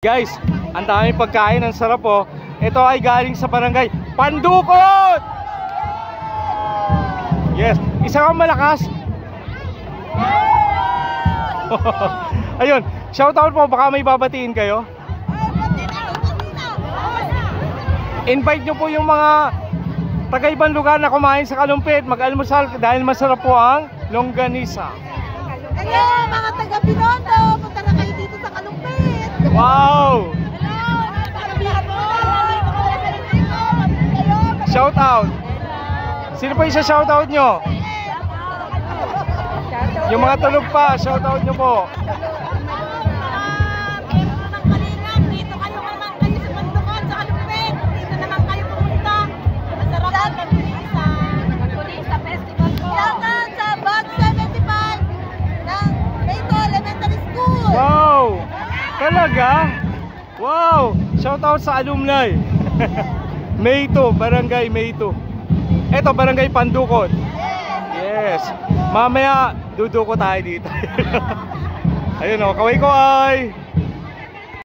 Guys, ang daming pagkain, ang sarap po. Ito ay galing sa barangay Pandukot. Yes, isa kang malakas. Ayun, shoutout po, baka may babatiin kayo. Invite nyo po yung mga taga-ibang lugar na kumain sa Kalumpit, mag-almusal dahil masarap po ang longganisa. Hello mga taga-Binondo, punta na kayo dito sa Kalumpit. Wow! Shoutout! Sino po yung shoutout nyo? Yung mga tulog pa, shoutout nyo po. Dito kayo naman kayo sa Pandukot, sa Kalumpit. Dito naman kayo pumunta. Masarap ang Magkunisa Festival po. Shoutout sa Batch 75 ng Mayto Elementary School. Wow! Talaga? Wow! Shoutout sa alumni. Mayto, Barangay Mayto. Eto, Barangay Pandukot. Yes. Mamaya, duduko tayo dito. Ayun o, kaway ko ay.